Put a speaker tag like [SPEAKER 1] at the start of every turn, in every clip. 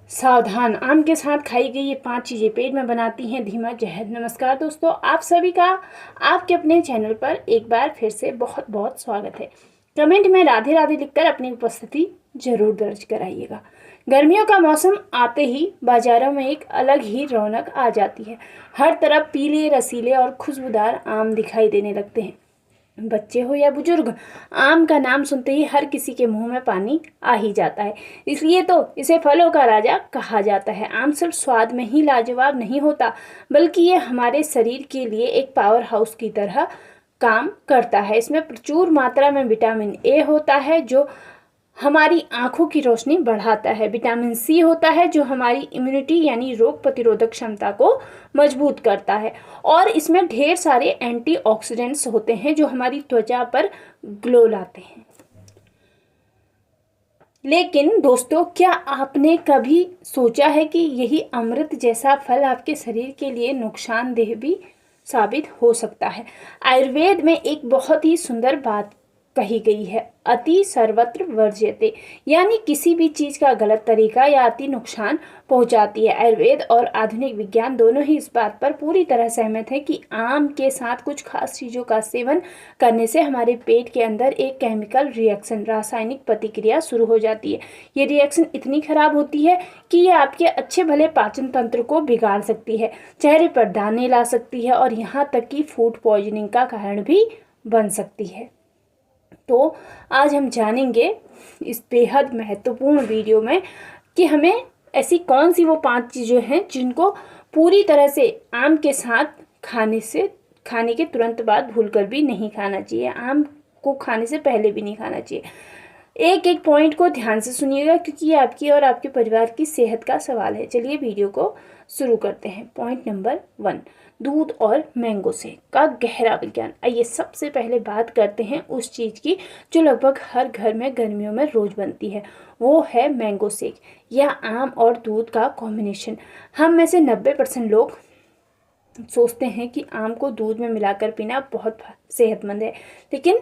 [SPEAKER 1] सावधान, आम के साथ खाई गई ये 5 चीज़ें पेट में बनाती हैं धीमा जहर। नमस्कार दोस्तों, आप सभी का आपके अपने चैनल पर एक बार फिर से बहुत बहुत स्वागत है। कमेंट में राधे राधे लिखकर अपनी उपस्थिति जरूर दर्ज कराइएगा। गर्मियों का मौसम आते ही बाजारों में एक अलग ही रौनक आ जाती है। हर तरफ पीले, रसीले और खुशबूदार आम दिखाई देने लगते हैं। बच्चे हो या बुजुर्ग, आम का नाम सुनते ही हर किसी के मुंह में पानी आ ही जाता है। इसलिए तो इसे फलों का राजा कहा जाता है। आम सिर्फ स्वाद में ही लाजवाब नहीं होता, बल्कि ये हमारे शरीर के लिए एक पावर हाउस की तरह काम करता है। इसमें प्रचुर मात्रा में विटामिन ए होता है जो हमारी आंखों की रोशनी बढ़ाता है। विटामिन सी होता है जो हमारी इम्यूनिटी यानी रोग प्रतिरोधक क्षमता को मजबूत करता है। और इसमें ढेर सारे एंटीऑक्सीडेंट्स होते हैं जो हमारी त्वचा पर ग्लो लाते हैं। लेकिन दोस्तों, क्या आपने कभी सोचा है कि यही अमृत जैसा फल आपके शरीर के लिए नुकसानदेह भी साबित हो सकता है? आयुर्वेद में एक बहुत ही सुंदर बात कही गई है, अति सर्वत्र वर्ज्यते, यानी किसी भी चीज का गलत तरीका या अति नुकसान पहुंचाती है। आयुर्वेद और आधुनिक विज्ञान दोनों ही इस बात पर पूरी तरह सहमत है कि आम के साथ कुछ खास चीजों का सेवन करने से हमारे पेट के अंदर एक केमिकल रिएक्शन, रासायनिक प्रतिक्रिया शुरू हो जाती है। ये रिएक्शन इतनी खराब होती है कि ये आपके अच्छे भले पाचन तंत्र को बिगाड़ सकती है, चेहरे पर दाने ला सकती है और यहाँ तक कि फूड पॉइजनिंग का कारण भी बन सकती है। तो आज हम जानेंगे इस बेहद महत्वपूर्ण वीडियो में कि हमें ऐसी कौन सी वो 5 चीज़ें हैं जिनको पूरी तरह से आम के साथ खाने के तुरंत बाद भूलकर भी नहीं खाना चाहिए। आम को खाने से पहले भी नहीं खाना चाहिए। एक एक पॉइंट को ध्यान से सुनिएगा क्योंकि ये आपकी और आपके परिवार की सेहत का सवाल है। चलिए वीडियो को शुरू करते हैं। पॉइंट नंबर 1, दूध और मैंगो शेक का गहरा विज्ञान। आइए सबसे पहले बात करते हैं उस चीज़ की जो लगभग हर घर में गर्मियों में रोज बनती है, वो है मैंगो शेक या आम और दूध का कॉम्बिनेशन। हम में से 90% लोग सोचते हैं कि आम को दूध में मिलाकर पीना बहुत सेहतमंद है, लेकिन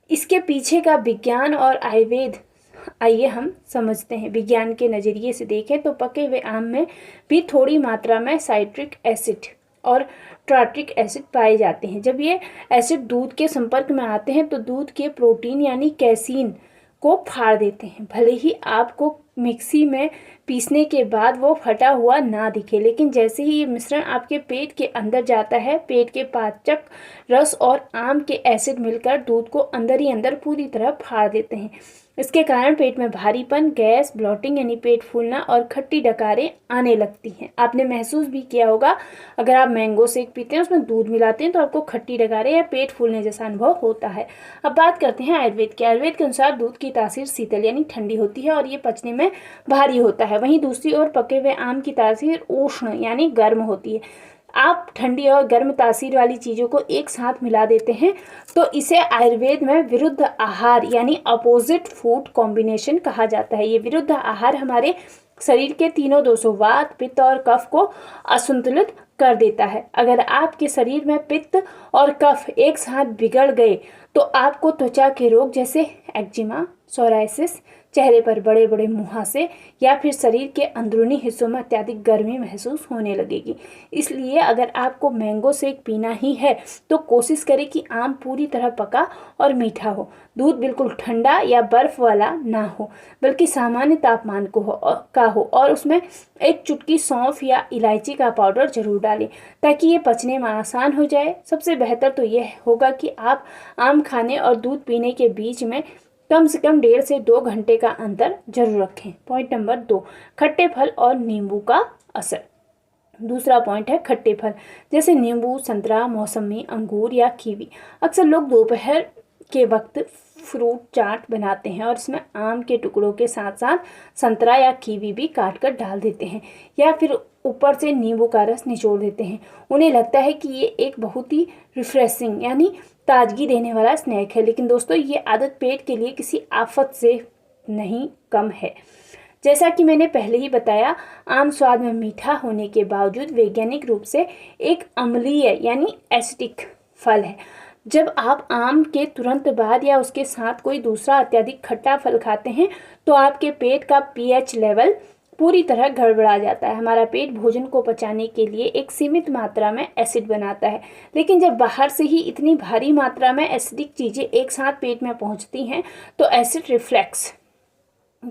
[SPEAKER 1] इसके पीछे का विज्ञान और आयुर्वेद आइए हम समझते हैं। विज्ञान के नज़रिए से देखें तो पके हुए आम में भी थोड़ी मात्रा में साइट्रिक एसिड और टार्ट्रिक एसिड पाए जाते हैं। जब ये एसिड दूध के संपर्क में आते हैं तो दूध के प्रोटीन यानी कैसीन को फाड़ देते हैं। भले ही आपको मिक्सी में पीसने के बाद वो फटा हुआ ना दिखे, लेकिन जैसे ही ये मिश्रण आपके पेट के अंदर जाता है, पेट के पाचक रस और आम के एसिड मिलकर दूध को अंदर ही अंदर पूरी तरह फाड़ देते हैं। इसके कारण पेट में भारीपन, गैस, ब्लॉटिंग यानी पेट फूलना और खट्टी डकारें आने लगती हैं। आपने महसूस भी किया होगा, अगर आप मैंगो शेक पीते हैं उसमें दूध मिलाते हैं तो आपको खट्टी डकारें या पेट फूलने जैसा अनुभव होता है। अब बात करते हैं आयुर्वेद की। आयुर्वेद के अनुसार दूध की तासीर शीतल यानी ठंडी होती है और ये पचने में भारी होता है। वहीं दूसरी ओर पके हुए आम की तासीर उष्ण यानी गर्म होती है। आप ठंडी और गर्म तासीर वाली चीज़ों को एक साथ मिला देते हैं तो इसे आयुर्वेद में विरुद्ध आहार यानी अपोजिट फूड कॉम्बिनेशन कहा जाता है। ये विरुद्ध आहार हमारे शरीर के तीनों दोषों वात, पित्त और कफ को असंतुलित कर देता है। अगर आपके शरीर में पित्त और कफ एक साथ बिगड़ गए तो आपको त्वचा के रोग जैसे एक्जिमा, सोराइसिस, चेहरे पर बड़े बड़े मुहासे या फिर शरीर के अंदरूनी हिस्सों में अत्यधिक गर्मी महसूस होने लगेगी। इसलिए अगर आपको मैंगो शेक पीना ही है तो कोशिश करें कि आम पूरी तरह पका और मीठा हो, दूध बिल्कुल ठंडा या बर्फ वाला ना हो बल्कि सामान्य तापमान हो और उसमें एक चुटकी सौंफ या इलायची का पाउडर जरूर डालें ताकि ये पचने में आसान हो जाए। सबसे बेहतर तो यह होगा कि आप आम खाने और दूध पीने के बीच में कम से कम 1.5 से 2 घंटे का अंतर जरूर रखें। पॉइंट नंबर 2, खट्टे फल और नींबू का असर। दूसरा पॉइंट है खट्टे फल जैसे नींबू, संतरा, मौसमी, अंगूर या कीवी। अक्सर लोग दोपहर के वक्त फ्रूट चाट बनाते हैं और इसमें आम के टुकड़ों के साथ साथ संतरा या कीवी भी काट कर डाल देते हैं या फिर ऊपर से नींबू का रस निचोड़ देते हैं। उन्हें लगता है कि ये एक बहुत ही रिफ्रेशिंग यानी ताजगी देने वाला स्नैक है, लेकिन दोस्तों ये आदत पेट के लिए किसी आफत से नहीं कम है। जैसा कि मैंने पहले ही बताया, आम स्वाद में मीठा होने के बावजूद वैज्ञानिक रूप से एक अम्लीय यानी एसिडिक फल है। जब आप आम के तुरंत बाद या उसके साथ कोई दूसरा अत्यधिक खट्टा फल खाते हैं तो आपके पेट का पीएच लेवल पूरी तरह गड़बड़ा जाता है। हमारा पेट भोजन को पचाने के लिए एक सीमित मात्रा में एसिड बनाता है, लेकिन जब बाहर से ही इतनी भारी मात्रा में एसिडिक चीज़ें एक साथ पेट में पहुंचती हैं तो एसिड रिफ्लक्स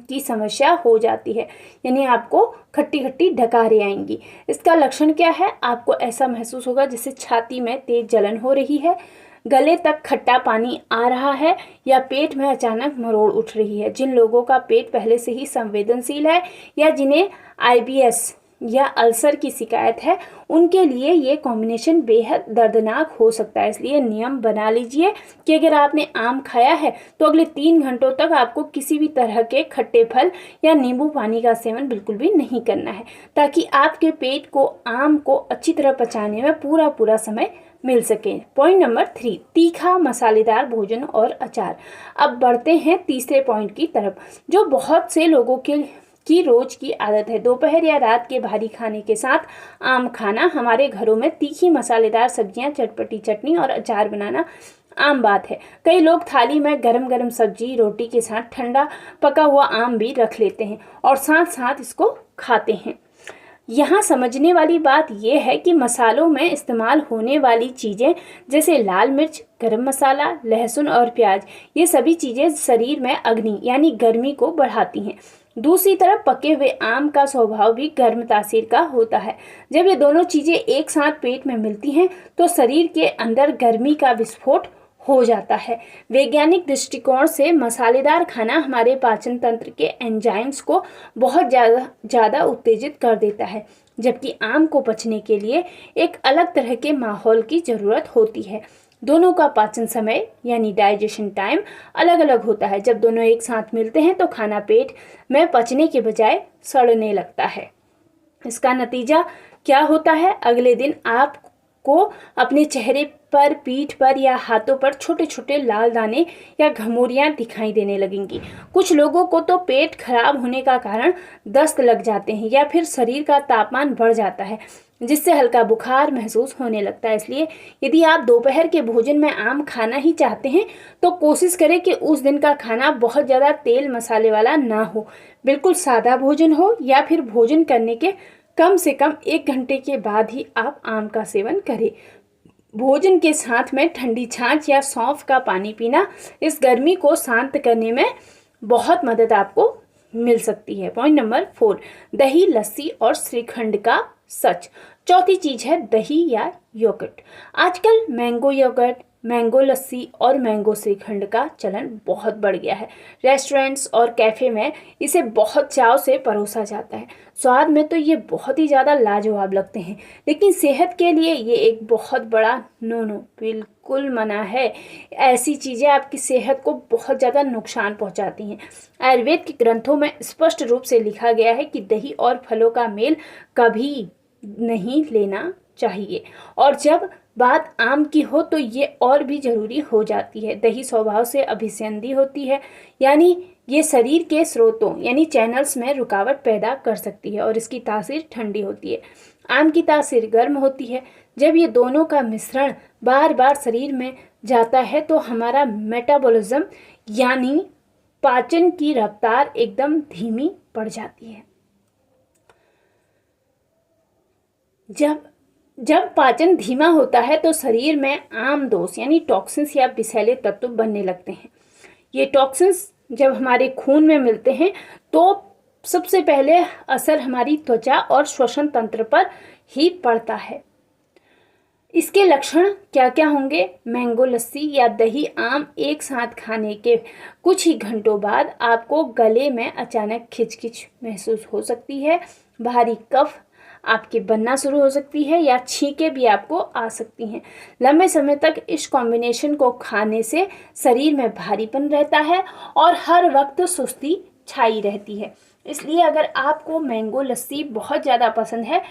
[SPEAKER 1] की समस्या हो जाती है, यानी आपको खट्टी खट्टी डकारें आएंगी। इसका लक्षण क्या है? आपको ऐसा महसूस होगा जैसे छाती में तेज जलन हो रही है, गले तक खट्टा पानी आ रहा है या पेट में अचानक मरोड़ उठ रही है। जिन लोगों का पेट पहले से ही संवेदनशील है या जिन्हें आईबीएस या अल्सर की शिकायत है, उनके लिए ये कॉम्बिनेशन बेहद दर्दनाक हो सकता है। इसलिए नियम बना लीजिए कि अगर आपने आम खाया है तो अगले 3 घंटों तक आपको किसी भी तरह के खट्टे फल या नींबू पानी का सेवन बिल्कुल भी नहीं करना है, ताकि आपके पेट को आम को अच्छी तरह पचाने में पूरा समय मिल सके। पॉइंट नंबर 3, तीखा मसालेदार भोजन और अचार। अब बढ़ते हैं तीसरे पॉइंट की तरफ, जो बहुत से लोगों की रोज की आदत है। दोपहर या रात के भारी खाने के साथ आम खाना। हमारे घरों में तीखी मसालेदार सब्जियां, चटपटी चटनी और अचार बनाना आम बात है। कई लोग थाली में गरम गरम सब्जी रोटी के साथ ठंडा पका हुआ आम भी रख लेते हैं और साथ साथ इसको खाते हैं। यहाँ समझने वाली बात यह है कि मसालों में इस्तेमाल होने वाली चीज़ें जैसे लाल मिर्च, गरम मसाला, लहसुन और प्याज, ये सभी चीज़ें शरीर में अग्नि यानी गर्मी को बढ़ाती हैं। दूसरी तरफ पके हुए आम का स्वभाव भी गर्म तासीर का होता है। जब ये दोनों चीज़ें एक साथ पेट में मिलती हैं तो शरीर के अंदर गर्मी का विस्फोट हो जाता है। वैज्ञानिक दृष्टिकोण से मसालेदार खाना हमारे पाचन तंत्र के एंजाइम्स को बहुत ज़्यादा उत्तेजित कर देता है, जबकि आम को पचने के लिए एक अलग तरह के माहौल की ज़रूरत होती है। दोनों का पाचन समय यानी डाइजेशन टाइम अलग अलग होता है। जब दोनों एक साथ मिलते हैं तो खाना पेट में पचने के बजाय सड़ने लगता है। इसका नतीजा क्या होता है? अगले दिन आपको अपने चेहरे पर, पीठ पर या हाथों पर छोटे छोटे लाल दाने या घमौरियां दिखाई देने लगेंगी। कुछ लोगों को तो पेट खराब होने का कारण दस्त लग जाते हैं या फिर शरीर का तापमान बढ़ जाता है, जिससे हल्का बुखार महसूस होने लगता है। इसलिए यदि आप दोपहर के भोजन में आम खाना ही चाहते हैं तो कोशिश करें कि उस दिन का खाना बहुत ज़्यादा तेल मसाले वाला ना हो, बिल्कुल सादा भोजन हो, या फिर भोजन करने के कम से कम 1 घंटे के बाद ही आप आम का सेवन करें। भोजन के साथ में ठंडी छाछ या सौंफ का पानी पीना इस गर्मी को शांत करने में बहुत मदद आपको मिल सकती है। पॉइंट नंबर 4, दही, लस्सी और श्रीखंड का सच। चौथी चीज है दही या योगर्ट। आजकल मैंगो योगर्ट, मैंगो लस्सी और मैंगो श्रीखंड का चलन बहुत बढ़ गया है। रेस्टोरेंट्स और कैफे में इसे बहुत चाव से परोसा जाता है। स्वाद में तो ये बहुत ही ज़्यादा लाजवाब लगते हैं, लेकिन सेहत के लिए ये एक बहुत बड़ा नो, बिल्कुल मना है। ऐसी चीज़ें आपकी सेहत को बहुत ज़्यादा नुकसान पहुंचाती हैं। आयुर्वेद के ग्रंथों में स्पष्ट रूप से लिखा गया है कि दही और फलों का मेल कभी नहीं लेना चाहिए, और जब बात आम की हो तो ये और भी ज़रूरी हो जाती है। दही स्वभाव से अभिसंधि होती है, यानी ये शरीर के स्रोतों यानी चैनल्स में रुकावट पैदा कर सकती है और इसकी तासीर ठंडी होती है। आम की तासीर गर्म होती है। जब ये दोनों का मिश्रण बार बार शरीर में जाता है तो हमारा मेटाबॉलिज्म यानी पाचन की रफ्तार एकदम धीमी पड़ जाती है। जब पाचन धीमा होता है तो शरीर में आम दोष यानी टॉक्सिन्स या विषैले तत्व बनने लगते हैं। ये टॉक्सिन्स जब हमारे खून में मिलते हैं तो सबसे पहले असर हमारी त्वचा और श्वसन तंत्र पर ही पड़ता है। इसके लक्षण क्या क्या होंगे? मैंगो लस्सी या दही आम एक साथ खाने के कुछ ही घंटों बाद आपको गले में अचानक खिचखिच महसूस हो सकती है, भारी कफ आपके बनना शुरू हो सकती है या छींकें भी आपको आ सकती हैं। लंबे समय तक इस कॉम्बिनेशन को खाने से शरीर में भारीपन रहता है और हर वक्त सुस्ती छाई रहती है। इसलिए अगर आपको मैंगो लस्सी बहुत ज़्यादा पसंद है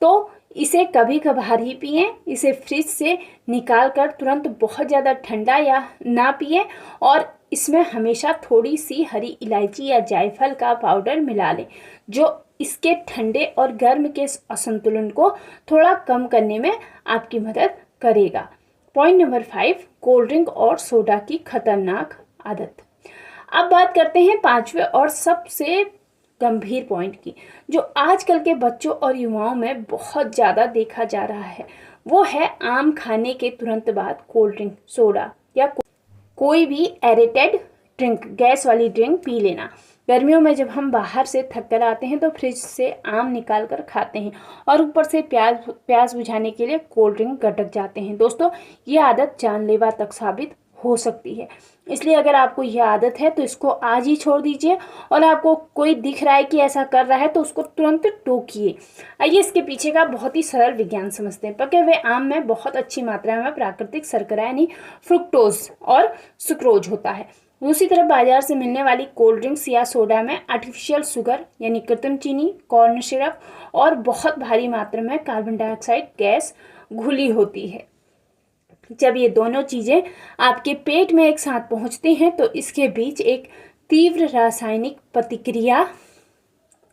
[SPEAKER 1] तो इसे कभी कभार ही पिएं। इसे फ्रिज से निकाल कर तुरंत बहुत ज़्यादा ठंडा या ना पिएं, और इसमें हमेशा थोड़ी सी हरी इलायची या जायफल का पाउडर मिला लें, जो इसके ठंडे और गर्म के असंतुलन को थोड़ा कम करने में आपकी मदद करेगा। पॉइंट नंबर 5, कोल्ड ड्रिंक और सोडा की खतरनाक आदत। अब बात करते हैं 5वें और सबसे गंभीर पॉइंट की, जो आजकल के बच्चों और युवाओं में बहुत ज़्यादा देखा जा रहा है, वो है आम खाने के तुरंत बाद कोल्ड ड्रिंक, सोडा या कोई भी एरेटेड ड्रिंक, गैस वाली ड्रिंक पी लेना। गर्मियों में जब हम बाहर से थक कर आते हैं तो फ्रिज से आम निकाल कर खाते हैं और ऊपर से प्यास बुझाने के लिए कोल्ड ड्रिंक गटक जाते हैं। दोस्तों, ये आदत जानलेवा तक साबित हो सकती है, इसलिए अगर आपको यह आदत है तो इसको आज ही छोड़ दीजिए, और आपको कोई दिख रहा है कि ऐसा कर रहा है तो उसको तुरंत टोकिए। आइए इसके पीछे का बहुत ही सरल विज्ञान समझते हैं। पके हुए आम में बहुत अच्छी मात्रा में प्राकृतिक शर्करा यानी फ्रुक्टोज और सुक्रोज होता है। दूसरी तरफ बाजार से मिलने वाली कोल्ड ड्रिंक्स या सोडा में आर्टिफिशियल शुगर यानी कृत्रिम चीनी, कॉर्न सिरप और बहुत भारी मात्रा में कार्बन डाइऑक्साइड गैस घुली होती है। जब ये दोनों चीज़ें आपके पेट में एक साथ पहुंचती हैं तो इसके बीच एक तीव्र रासायनिक प्रतिक्रिया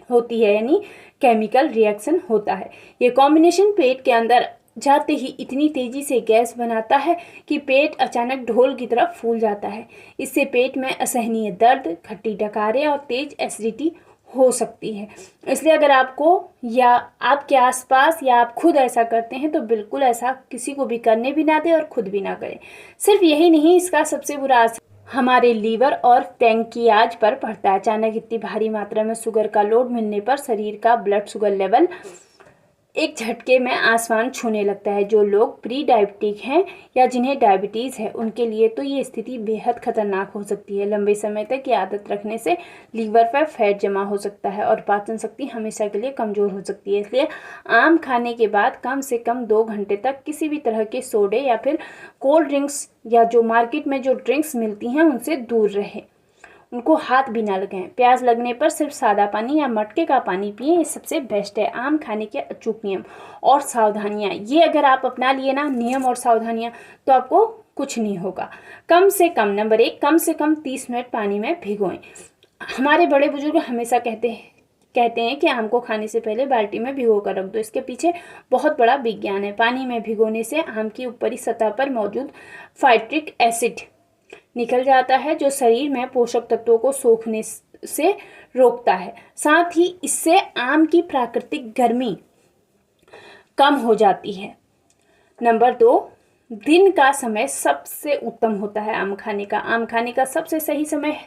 [SPEAKER 1] होती है, यानी केमिकल रिएक्शन होता है। ये कॉम्बिनेशन पेट के अंदर जाते ही इतनी तेजी से गैस बनाता है कि पेट अचानक ढोल की तरफ फूल जाता है। इससे पेट में असहनीय दर्द, खट्टी डकारें और तेज एसिडिटी हो सकती है। इसलिए अगर आपको या आपके आसपास या आप खुद ऐसा करते हैं तो बिल्कुल ऐसा किसी को भी करने भी ना दें और खुद भी ना करें। सिर्फ यही नहीं, इसका सबसे बुरा असर हमारे लीवर और पैंक्रियाज पर पड़ता है। अचानक इतनी भारी मात्रा में शुगर का लोड मिलने पर शरीर का ब्लड शुगर लेवल एक झटके में आसमान छूने लगता है। जो लोग प्री डायबिटिक हैं या जिन्हें डायबिटीज़ है, उनके लिए तो ये स्थिति बेहद खतरनाक हो सकती है। लंबे समय तक ये आदत रखने से लीवर पर फैट जमा हो सकता है और पाचन शक्ति हमेशा के लिए कमज़ोर हो सकती है। इसलिए आम खाने के बाद कम से कम 2 घंटे तक किसी भी तरह के सोडे या फिर कोल्ड ड्रिंक्स या जो मार्केट में जो ड्रिंक्स मिलती हैं उनसे दूर रहें, उनको हाथ भी ना लगाएं। प्यास लगने पर सिर्फ सादा पानी या मटके का पानी पिएं, ये सबसे बेस्ट है। आम खाने के अचूक नियम और सावधानियां, ये अगर आप अपना लिए ना नियम और सावधानियां, तो आपको कुछ नहीं होगा। कम से कम, नंबर 1, कम से कम 30 मिनट पानी में भिगोएं। हमारे बड़े बुजुर्ग हमेशा कहते हैं कि आम को खाने से पहले बाल्टी में भिगो कर रख दो। इसके पीछे बहुत बड़ा विज्ञान है। पानी में भिगोने से आम की ऊपरी सतह पर मौजूद फाइट्रिक एसिड निकल जाता है, जो शरीर में पोषक तत्वों को सोखने से रोकता है। साथ ही इससे आम की प्राकृतिक गर्मी कम हो जाती है। नंबर 2, दिन का समय सबसे उत्तम होता है आम खाने का। आम खाने का सबसे सही समय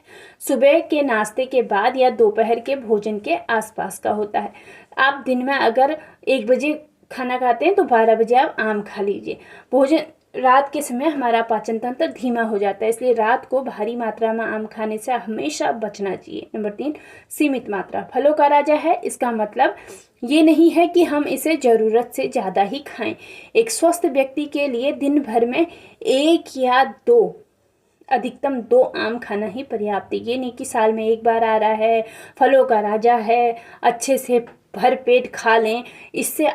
[SPEAKER 1] सुबह के नाश्ते के बाद या दोपहर के भोजन के आसपास का होता है। आप दिन में अगर 1 बजे खाना खाते हैं तो 12 बजे आप आम खा लीजिए। रात के समय हमारा पाचन तंत्र धीमा हो जाता है, इसलिए रात को भारी मात्रा में आम खाने से हमेशा बचना चाहिए। नंबर 3, सीमित मात्रा फलों का राजा है। इसका मतलब ये नहीं है कि हम इसे ज़रूरत से ज़्यादा ही खाएं। एक स्वस्थ व्यक्ति के लिए दिन भर में 1 या 2, अधिकतम 2 आम खाना ही पर्याप्त है। ये नहीं कि साल में 1 बार आ रहा है, फलों का राजा है, अच्छे से भर पेट खा लें, इससे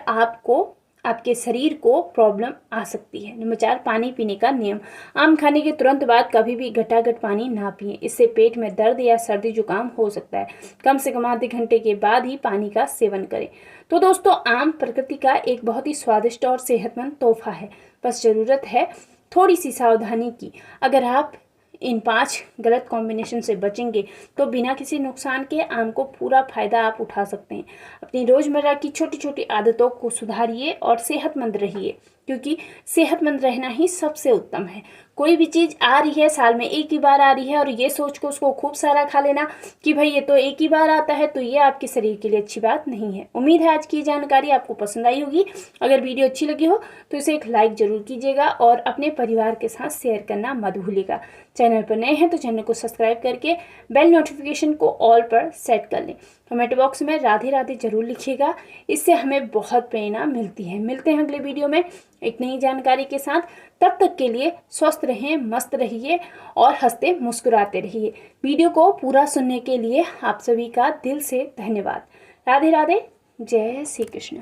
[SPEAKER 1] आपके शरीर को प्रॉब्लम आ सकती है। नंबर 4, पानी पीने का नियम। आम खाने के तुरंत बाद कभी भी घटाघट पानी ना पिएं, इससे पेट में दर्द या सर्दी जुकाम हो सकता है। कम से कम आधे घंटे के बाद ही पानी का सेवन करें। तो दोस्तों, आम प्रकृति का एक बहुत ही स्वादिष्ट और सेहतमंद तोहफा है, बस ज़रूरत है थोड़ी सी सावधानी की। अगर आप इन 5 गलत कॉम्बिनेशन से बचेंगे तो बिना किसी नुकसान के आम को पूरा फायदा आप उठा सकते हैं। अपनी रोज़मर्रा की छोटी छोटी आदतों को सुधारिए और सेहतमंद रहिए, क्योंकि सेहतमंद रहना ही सबसे उत्तम है। कोई भी चीज़ आ रही है, साल में 1 ही बार आ रही है, और ये सोच को उसको खूब सारा खा लेना कि भाई ये तो 1 ही बार आता है, तो ये आपके शरीर के लिए अच्छी बात नहीं है। उम्मीद है आज की जानकारी आपको पसंद आई होगी। अगर वीडियो अच्छी लगी हो तो इसे एक लाइक ज़रूर कीजिएगा और अपने परिवार के साथ शेयर करना मत भूलिएगा। चैनल पर नए हैं तो चैनल को सब्सक्राइब करके बेल नोटिफिकेशन को ऑल पर सेट कर लें। कमेंट बॉक्स में राधे राधे जरूर लिखिएगा, इससे हमें बहुत प्रेरणा मिलती है। मिलते हैं अगले वीडियो में एक नई जानकारी के साथ। तब तक के लिए स्वस्थ रहें, मस्त रहिए और हंसते मुस्कुराते रहिए। वीडियो को पूरा सुनने के लिए आप सभी का दिल से धन्यवाद। राधे राधे, जय श्री कृष्ण।